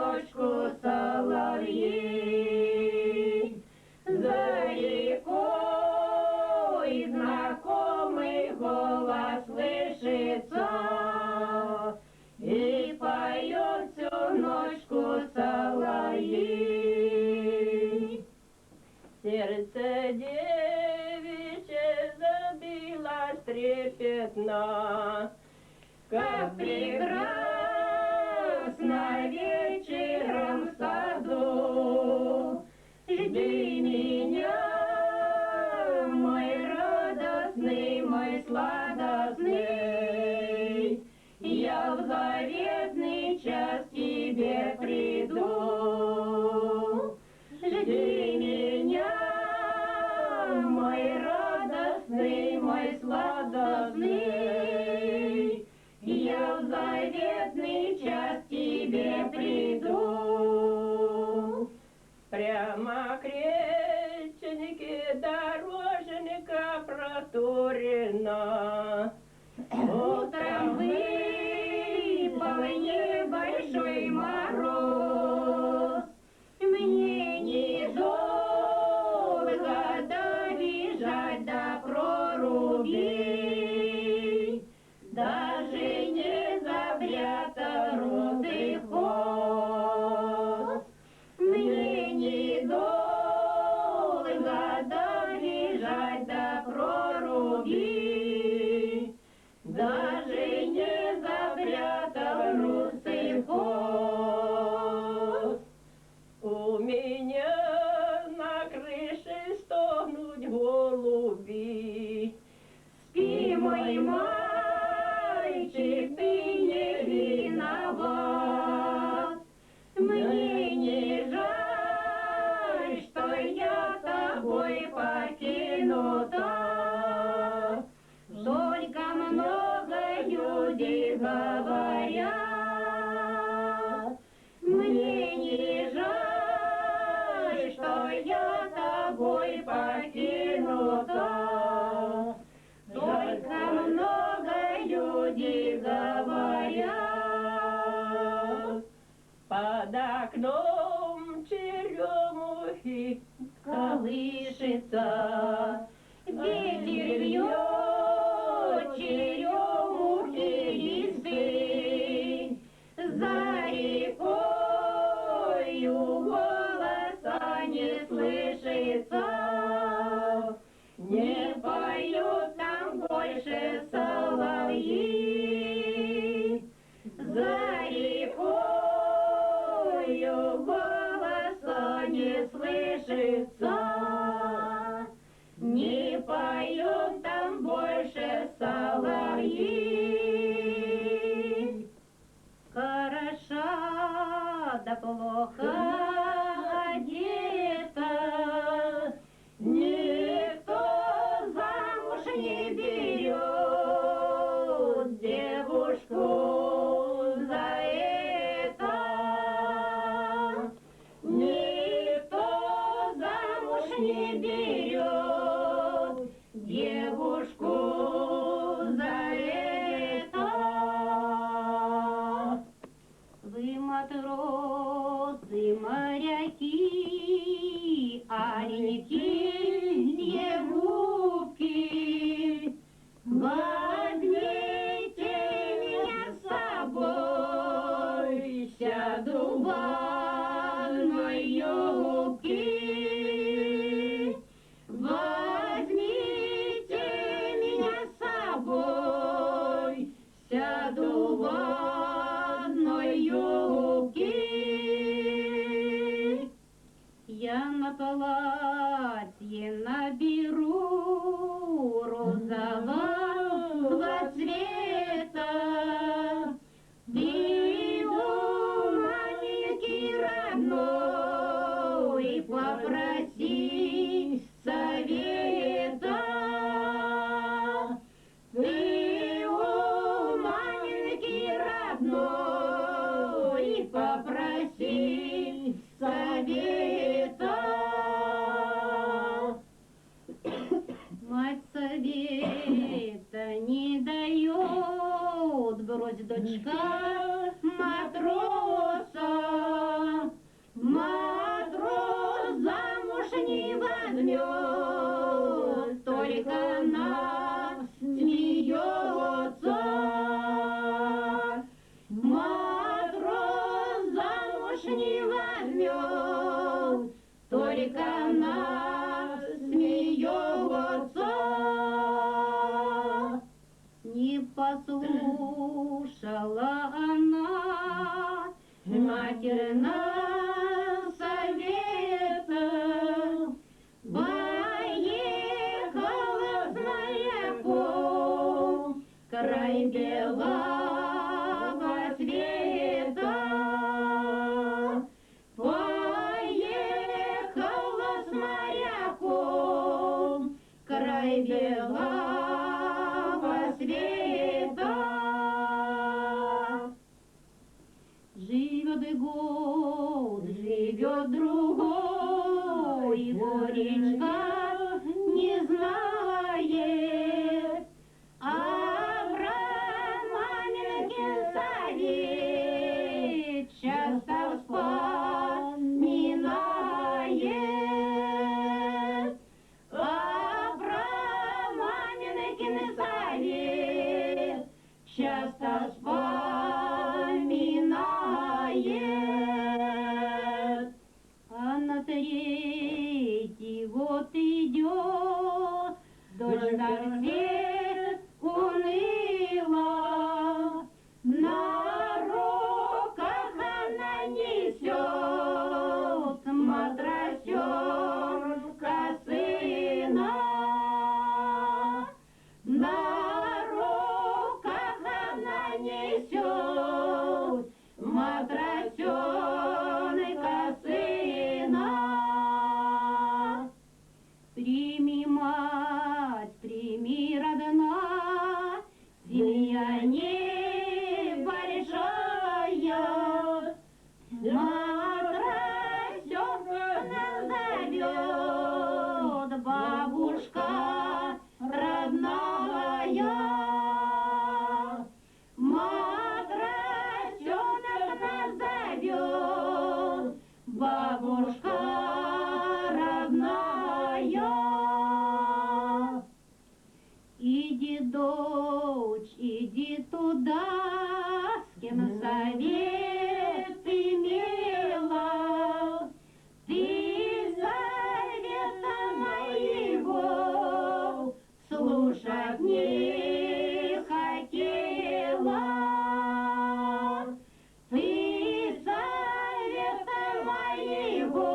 ночку соловьи. За рекой знакомый голос слышится, и поет всю ночку соловьи. Сердце девичье забилось трепетно, как прекрасно вечером в саду. Жди меня, мой радостный, мой сладостный, я в заветный час к тебе приду. Жди меня, мой радостный, мой сладостный, я в заветный час к тебе приду. Прямо к реченьке дороженька протурена. Утром выпал небольшой мороз, мне недолго добежать до проруби, даже не забрято розы хвост. Мне недолго добежать до проруби, даже не запрятал русый хвост. У меня на крыше стонут голуби. Спи, мой мальчик, ты не виноват. Мне не жаль, что я тобой покинута. Только много людей говорят. Мне не жаль, что я тобой покинута. Только много людей говорят. Под окном черемухи колышется, ветер вьет черемухи листы. За рекою голоса не слышится, не поют там больше соловьи. За рекою голоса не слышится, не поют там больше соловьи. Хороша да плохо одета, никто замуж не берет девушку за это. Никто замуж не берет девушку за это. Вы, матросы, моряки, аленькие губки, возьмите меня с собой, сяду в одной юбке. Возьмите меня с собой, сяду в одной юбке. Я на платье наберу розового цвета. Ты у маменьки родной попроси совета. Ты у маменьки родной попроси совета. Мать совета не дает, брось, дочка матроса. уж не возьмет, только нас смеется. Не послушала она материна совета, поехала с моряком край белого света. Поехала с моряком край белого света. живет год, Живет другой, горечка не знает, а Абрамаминкин совет часто вспоминает. Абрамаминкин совет часто вспоминает. а на третий год идет, дождь совсем уныла, На руках она несет матросенка сына. На руках она несет матросенка сына. прими, мать, прими, родная, Семья небольшая, матросенка назовет бабушка родная. Матросенок назовет бабушка родная. иди, дочь, иди туда, с кем Совет имела, ты совета моего слушать не хотела. Ты совета моего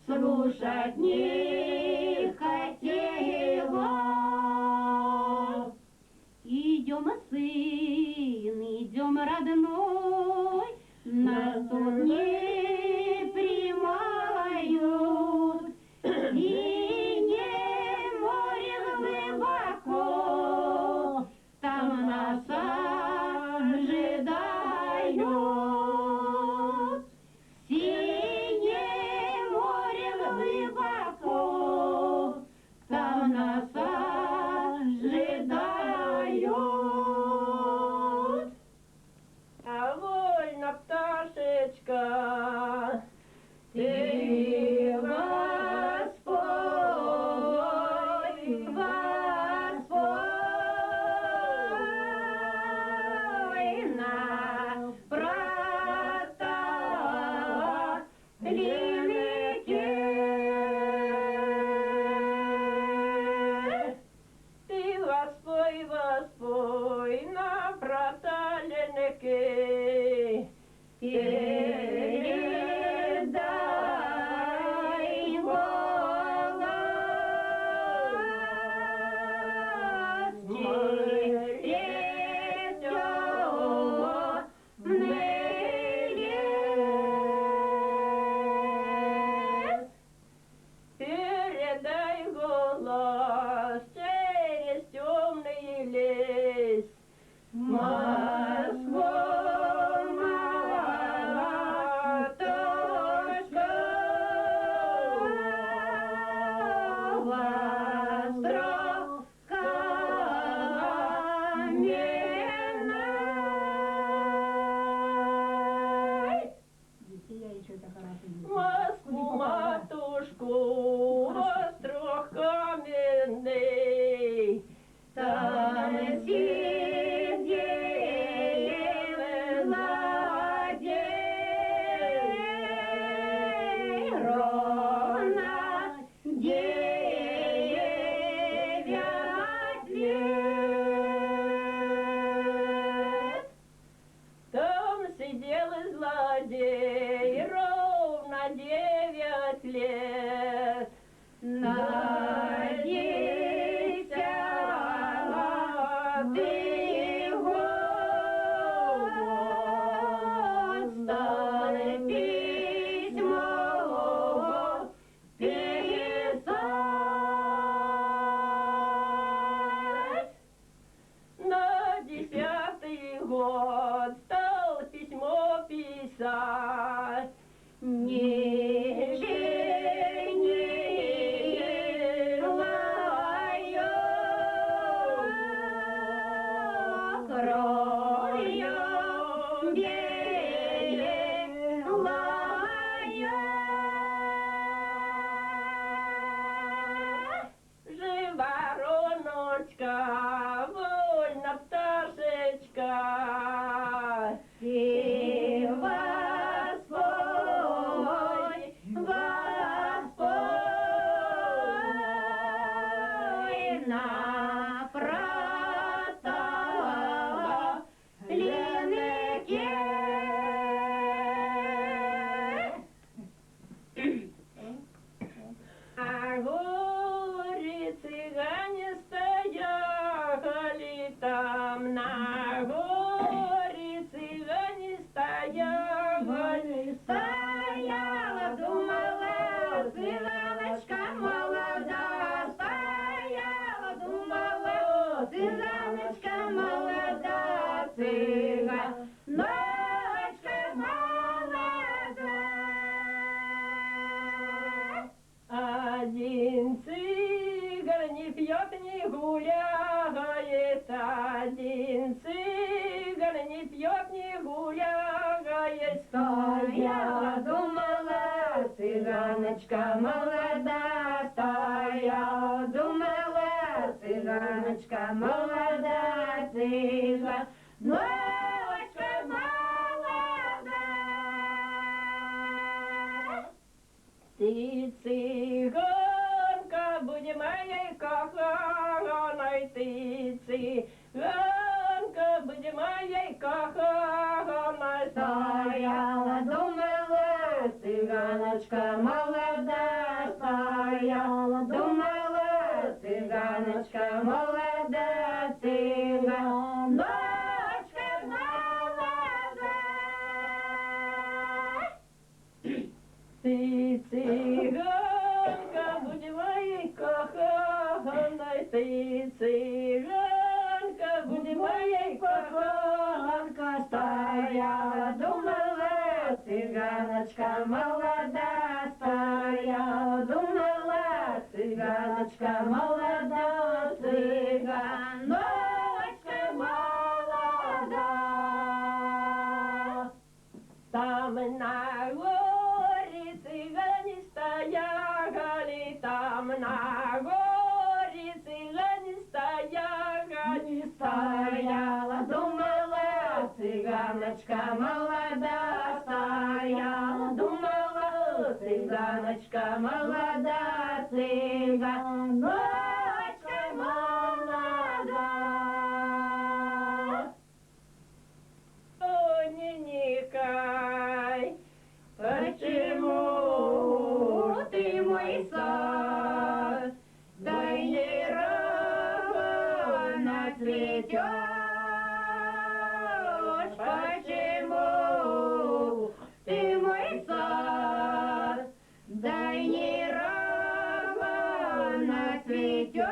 слушать не хотела. идем, сын, идем, родной, на суд не примают, Синее море глубоко, там нас ожидают. Синее море глубоко, сад. Нежнее лаю, кровью белая. Жива роночка, вольна пташечка. И Господь, Господь на протоленнике. А горе цыгане стояли там, на горе цыгане стояли. Стояла, думала, цыганочка молода, стояла, думала, цыганочка молода, цыганочка молода. Один цыган не пьет, не гуляет, один цыган не пьет, не гуляет. Стояла, думала, цыганочка молода, стояла, думала, цыганочка молода, цыганочка молода. Ты цыганка, будь моей коханой, ты цыганка, будь моей коханой. Стояла, думала, цыганочка молода, стояла, думала, цыганочка молода, цыганочка молода. Ты цыганка, будь моей коханой, ты цыганка, будь моей коханка. Стояла, думала, цыганочка молода, стояла, думала, цыганочка молода, цыганочка молода. Там на горе цыгане стояли, там на горе цыгане стояли. Стояла, думала, цыганочка молода, стояла, думала, цыганочка молода, цыганочка молода. О, не никай, почему Ты мой сад, да не рано цветешь, почему ты мой сад, да не рано цветешь.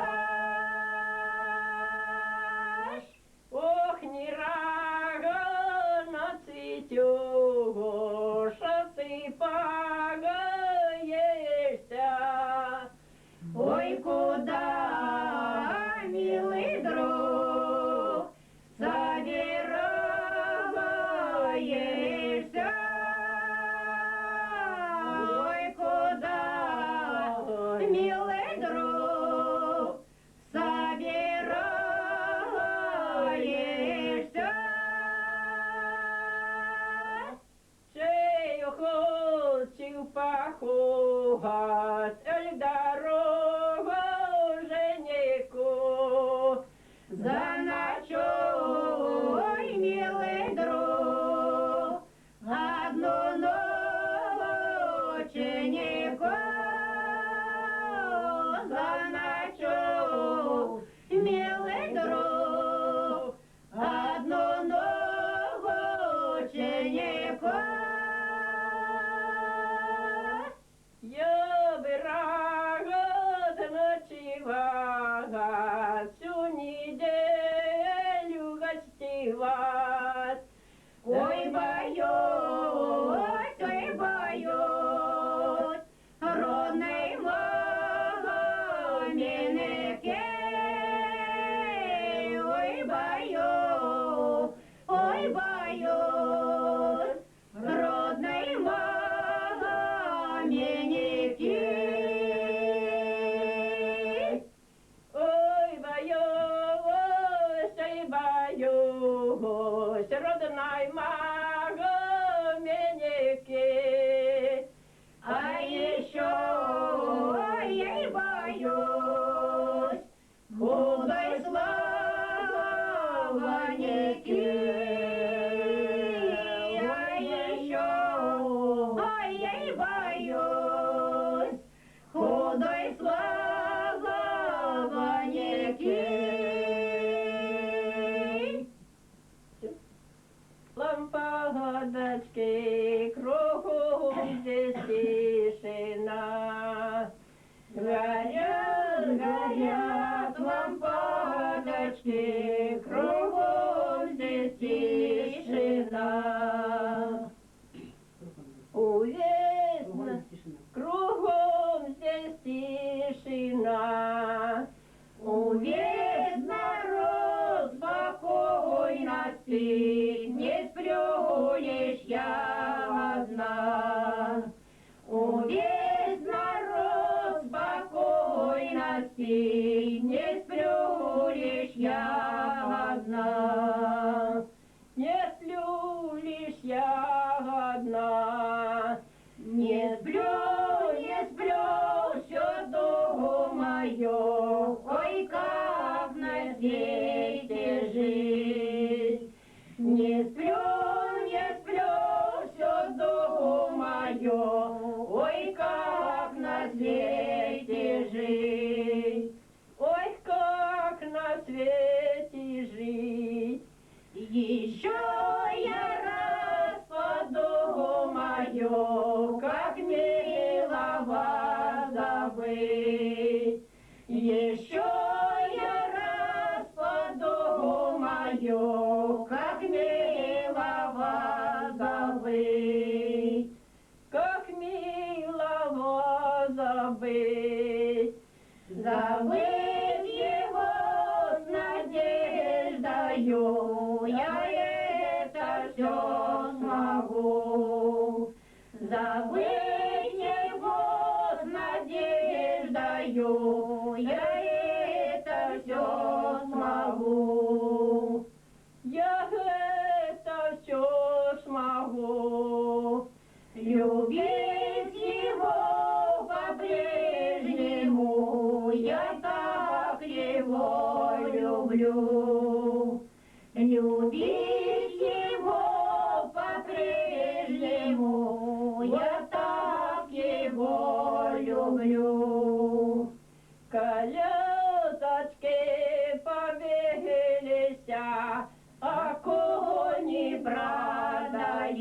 ох, не рано цветешь, а ты погаешься. Ой, куда, милый друг, собираешься? Ой, куда, милый друг, собираешься? Чею хочу поховать, аль дорогу женику. За ночой, милый друг, одну ноченику. За ночой, милый друг, одну ноченику. Я знаю, как мило вас забыть. Еще я раз подумаю, как мило вас забыть. Как мило вас забыть. Забыть его с надеждою, я это все смогу. Забыть его с надеждою, я это все смогу. Я это все смогу. Любить его по-прежнему, я так его люблю. Любить его по-прежнему, я так его люблю. Колесочки повелись, а кони продались.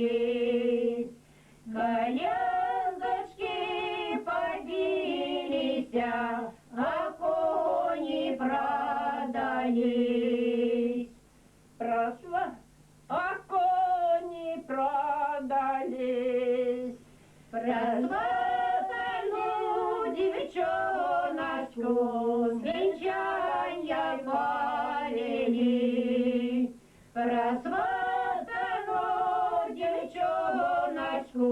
Колясочки побились, а кони продались. Прошла, а кони продались. Прозватану девчоночку с венчанья повели. Прозватану девчоночку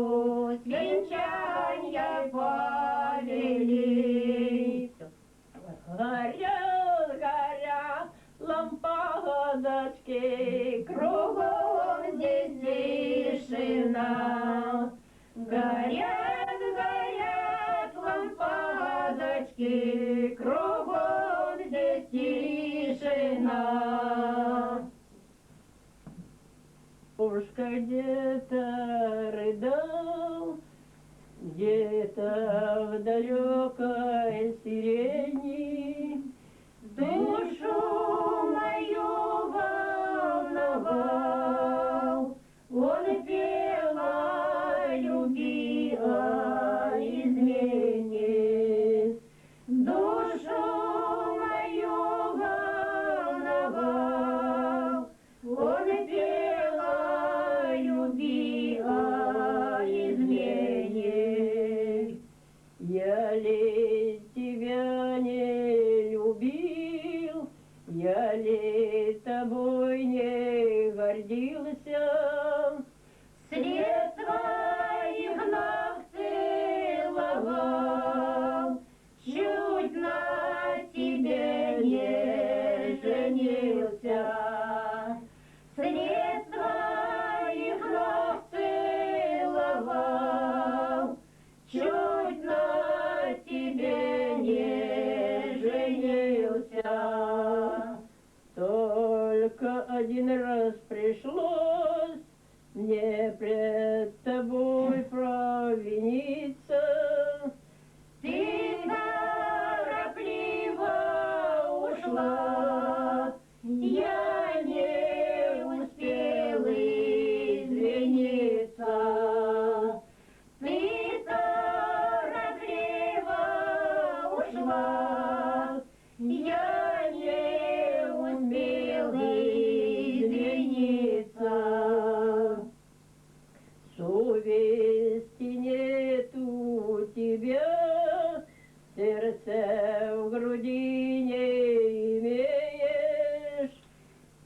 с венчанья повели. Горят, горят лампадочки, кругом здесь тишина. Горят, горят лампадочки, кругом здесь тишина. Уж где-то рыдал, где-то в далекой сирени, душу мою волновал. Он пел о любви, о измене, душу мою волновал. Он пел о любви, о измене. Я ли тебя не любил, я ли тобой не гордился? След своих ног целовал, чуть на тебе не женился. След своих ног целовал, чуть на тебе не женился. Только один раз пришлось мне пред тобой провиниться. Ты торопливо ушла, я не успел извиниться. Ты торопливо ушла, я не успел извиниться. Совести нет у тебя, сердце в груди не имеешь.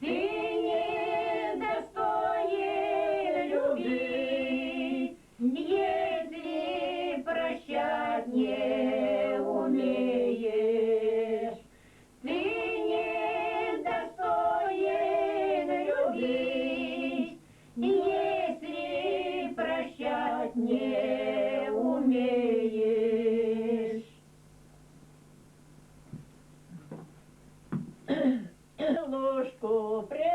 Ты не достоин любить, если прощать не умеешь. Ты не достоин любить, если прощать не умеешь. Ложку при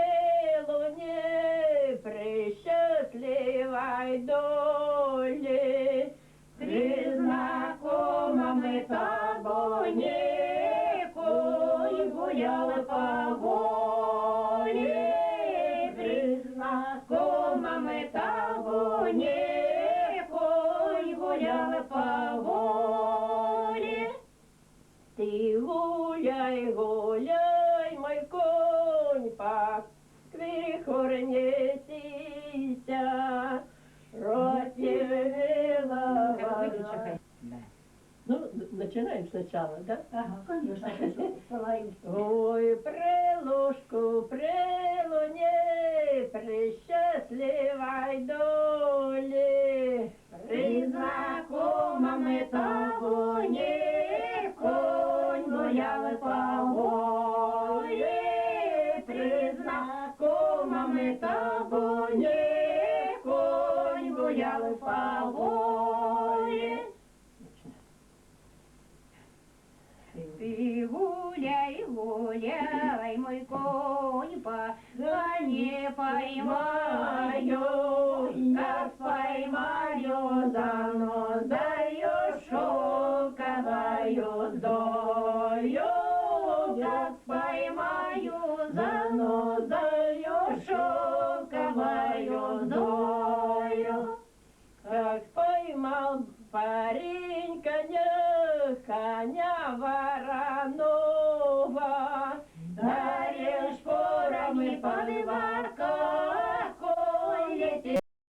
луне, при счастливой доле, при знакомом и табуне конь гулял по воле. При знакомом и табуне гуляла по воле. Ты гуляй, гуляй, мой конь, по кверху несися, ротила вода. Ну, начинаем сначала, да? Ага, конечно, стараемся. Ой, при ложку, при луне, при счастливой доле, при знакомом табуне, конь гулял по воле. При знакомом табуне, конь гулял по воле. Ты гуляй, гуляй, мой конь, по не поймаю, как поймаю, занозою шелковою дою, как поймаю, занозою шелковою дою. Как поймал парень коня, коня вороной.